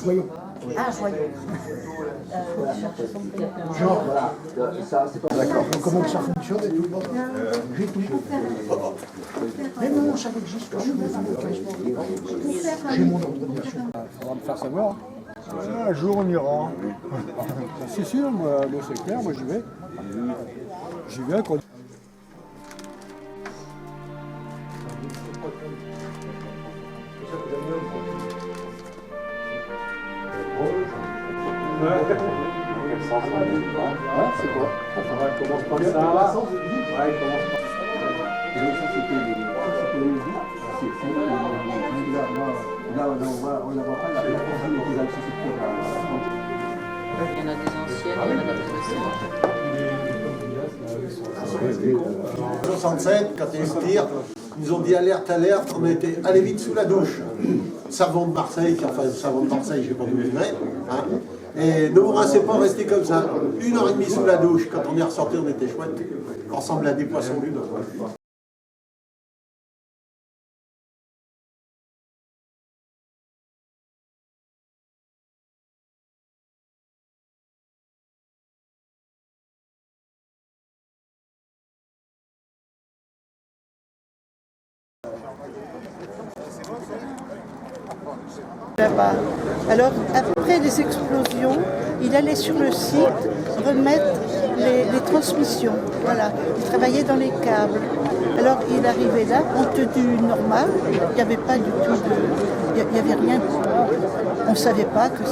Joyeux. Ah, joyeux. Genre, voilà. D'accord. Donc, comment ça fonctionne et tout. J'ai tout. Mais non, ça existe. Je suis j'ai mon organisation. Il faudra me faire savoir. Un jour on ira. C'est sûr, moi c'est clair, moi j'y vais. J'y vais quoi. Ouais, c'est quoi? Ça commence par ça. Ouais, il commence par ça. Et donc ça c'était les musiques. Là, on la voit pas, la personne qui a aussi cette cour-là. Il y en a des anciennes, il y en a des récentes. En 67, quand il y a eu le tir, ils nous ont dit alerte, alerte, on était allez vite sous la douche. Savon de Marseille, enfin savon de Marseille, je ne sais pas d'où il venait. Hein. Et ne vous rincez pas, restez comme ça. 1h30 sous la douche, quand on est ressorti, on était chouette. On ressemble à des poissons lunes. Là-bas. Alors, après les explosions, il allait sur le site remettre les transmissions. Voilà. Il travaillait dans les câbles. Alors, il arrivait là en tenue normale. Il n'y avait pas du tout de... Il n'y avait rien. On ne savait pas que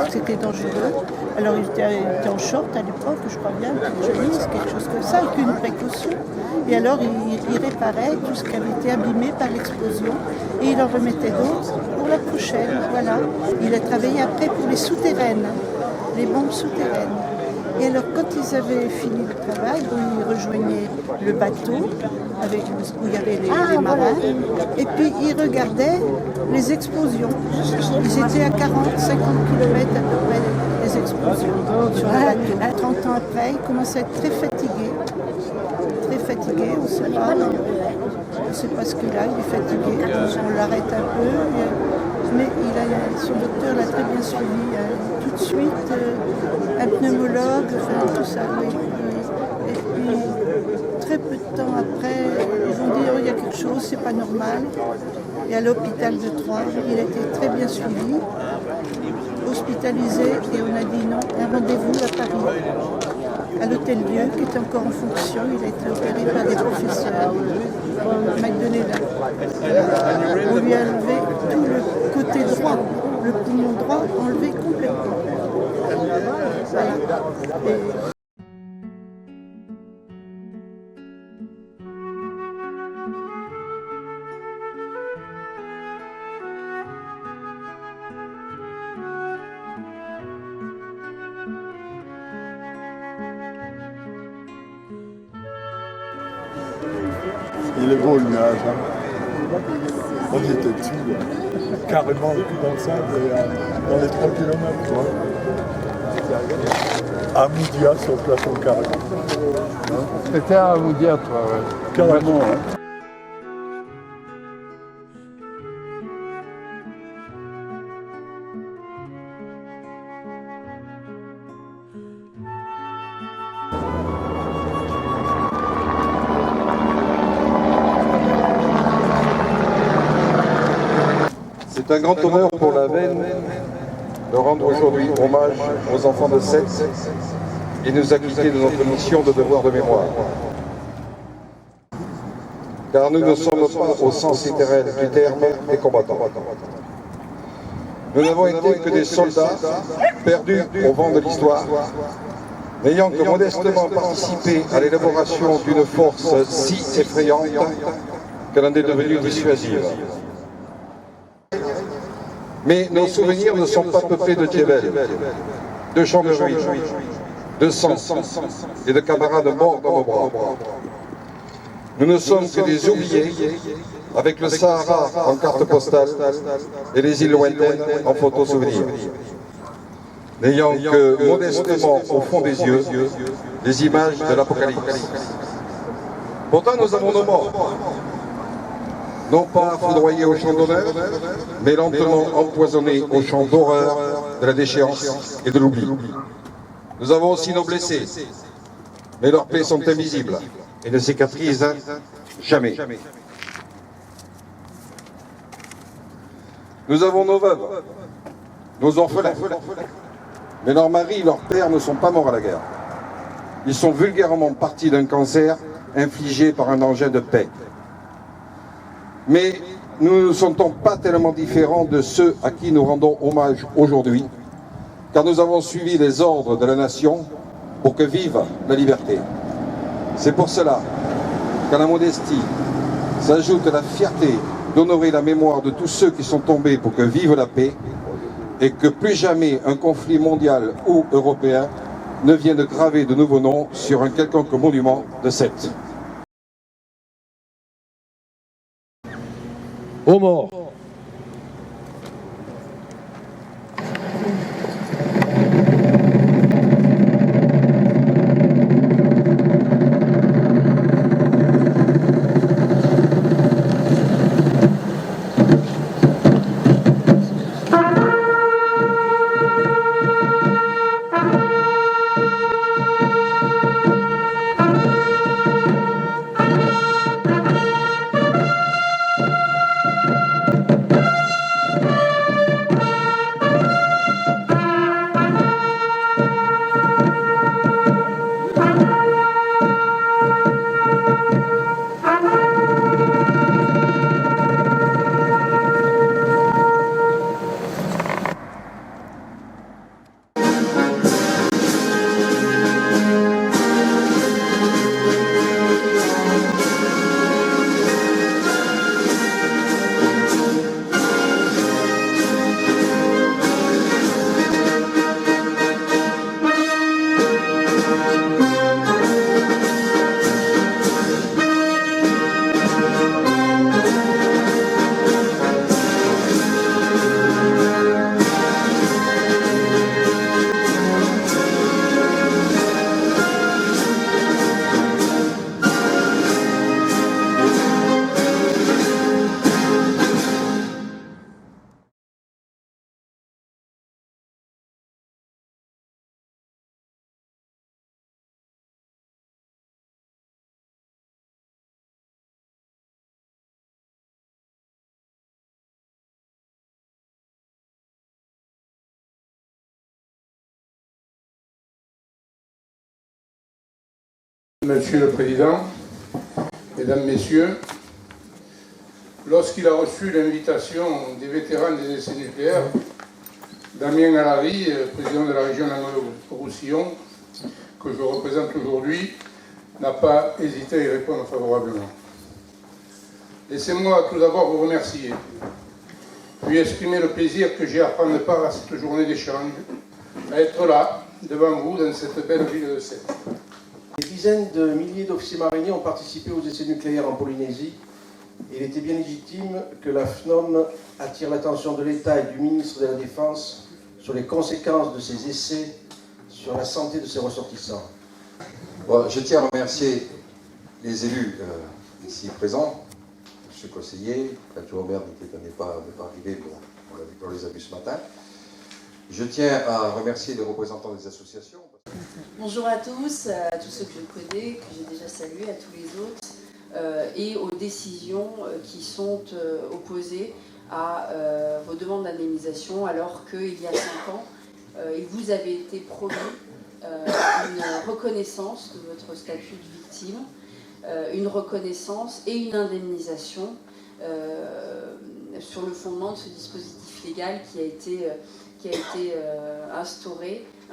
c'était dangereux. Alors, il était en short à l'époque, je crois bien, une chemise, quelque chose comme ça, avec une précaution. Et alors, il réparait tout ce qui avait été abîmé par l'explosion. Et il en remettait d'autres pour la prochaine. Voilà. Il a travaillé après pour les souterraines, les bombes souterraines. Et alors, quand ils avaient fini le travail, ils rejoignaient le bateau où il y avait les marins. Et puis, ils regardaient les explosions. Ils étaient à 40-50 km à peu près des explosions. Sur le bateau. 30 ans après, il commençait à être très fatigué. Très fatigué, on ne sait pas ce qu'il a, il est fatigué. On l'arrête un peu. Mais son docteur l'a très bien suivi. Tout de suite, un pneumologue, enfin tout ça. Oui. Et puis, très peu de temps après, ils ont dit oh, il y a quelque chose, c'est pas normal. Et à l'hôpital de Troyes, il a été très bien suivi, hospitalisé, et on a dit non, un rendez-vous à Paris, à l'Hôtel-Dieu, qui est encore en fonction. Il a été opéré par des professeurs, Magdalena. On lui a enlevé tout le côté droit, le poumon droit enlevé complètement. Voilà. Il est beau le nuage. Hein. On y était dessus, carrément le cul dans le sable, et, dans les 3 km. À Moudia sur le plafond carré. C'était à Moudia, toi, ouais. Carrément, hein. C'est un grand honneur pour la Veine de rendre aujourd'hui hommage aux enfants de Sète et nous acquitter de notre mission de devoir de mémoire. Car nous ne sommes pas au sens littéral du terme des combattants. Nous n'avons été que des soldats perdus au vent de l'histoire, n'ayant que modestement participé à l'élaboration d'une force si effrayante qu'elle en est devenue dissuasive. Mais nos souvenirs ne sont pas peuplés de diébel, de chants de ruines, de sang et de camarades morts dans nos bras. Nous ne sommes que des oubliés, avec le Sahara en carte postale et les îles lointaines en photo souvenir, n'ayant que modestement au fond des yeux les images de l'Apocalypse. Pourtant nous avons nos morts. non pas foudroyés au champ d'honneur, mais lentement empoisonnés au champ d'horreur, de la déchéance et de l'oubli. Nous avons aussi nos blessés, mais leurs plaies sont invisibles et ne cicatrisent jamais. Nous avons nos veuves, nos orphelins, mais leurs maris et leurs pères ne sont pas morts à la guerre. Ils sont vulgairement partis d'un cancer infligé par un engin de paix. Mais nous ne sommes pas tellement différents de ceux à qui nous rendons hommage aujourd'hui, car nous avons suivi les ordres de la nation pour que vive la liberté. C'est pour cela qu'à la modestie s'ajoute la fierté d'honorer la mémoire de tous ceux qui sont tombés pour que vive la paix et que plus jamais un conflit mondial ou européen ne vienne graver de nouveaux noms sur un quelconque monument de Sète. Aux morts. Monsieur le Président, Mesdames, Messieurs, lorsqu'il a reçu l'invitation des vétérans des essais nucléaires, Damien Alary, président de la région Languedoc-Roussillon, que je représente aujourd'hui, n'a pas hésité à y répondre favorablement. Laissez-moi tout d'abord vous remercier, puis exprimer le plaisir que j'ai à prendre part à cette journée d'échange, à être là, devant vous, dans cette belle ville de Sète. Des dizaines de milliers d'officiers mariniers ont participé aux essais nucléaires en Polynésie. Il était bien légitime que la FNOM attire l'attention de l'État et du ministre de la Défense sur les conséquences de ces essais sur la santé de ses ressortissants. Bon, je tiens à remercier les élus ici présents, M. Conseiller, l'adjoint au maire n'est pas arrivé, bon, on les a vus ce matin. Je tiens à remercier les représentants des associations. Bonjour à tous ceux que je connais, que j'ai déjà salués, à tous les autres, et aux décisions qui sont opposées à vos demandes d'indemnisation, alors qu'il y a 5 ans, il vous avait été promis une reconnaissance de votre statut de victime, une reconnaissance et une indemnisation sur le fondement de ce dispositif légal qui a été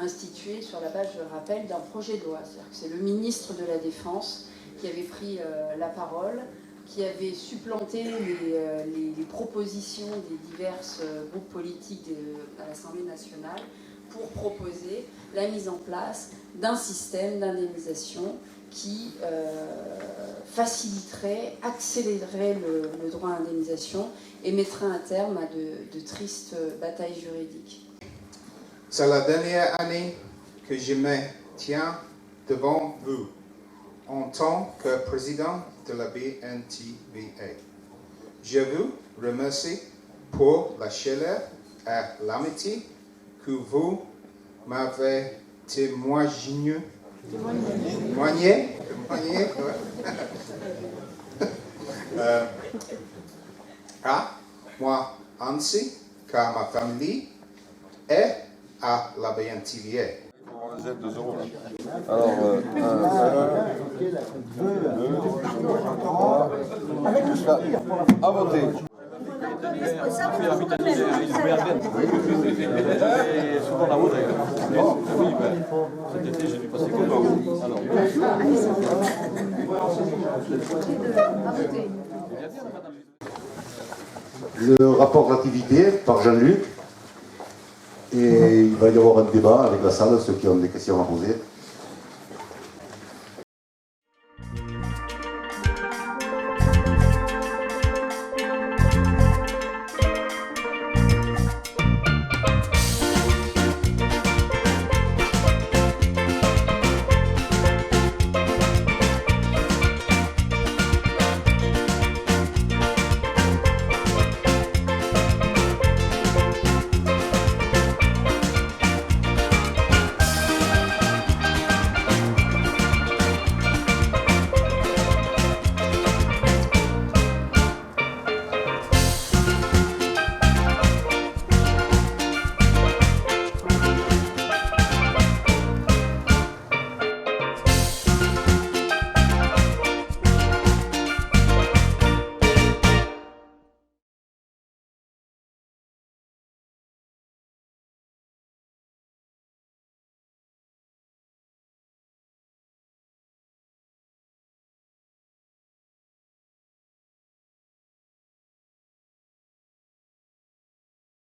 institué sur la base, je le rappelle, d'un projet de loi. C'est-à-dire que c'est le ministre de la Défense qui avait pris la parole, qui avait supplanté les propositions des divers groupes politiques à l'Assemblée nationale pour proposer la mise en place d'un système d'indemnisation qui faciliterait, accélérerait le droit à indemnisation et mettrait un terme à de tristes batailles juridiques. C'est la dernière année que je me tiens devant vous en tant que président de la BNTVA. Je vous remercie pour la chaleur et l'amitié que vous m'avez témoigné. À moi ainsi qu'à ma famille et à la BNTVA. On les aide 2 euros. Alors, à voter. Souvent la route, oui, cet été j'ai dû passer comme vous. Le rapport d'activité par Jean-Luc, et il va y avoir un débat avec la salle, ceux qui ont des questions à poser.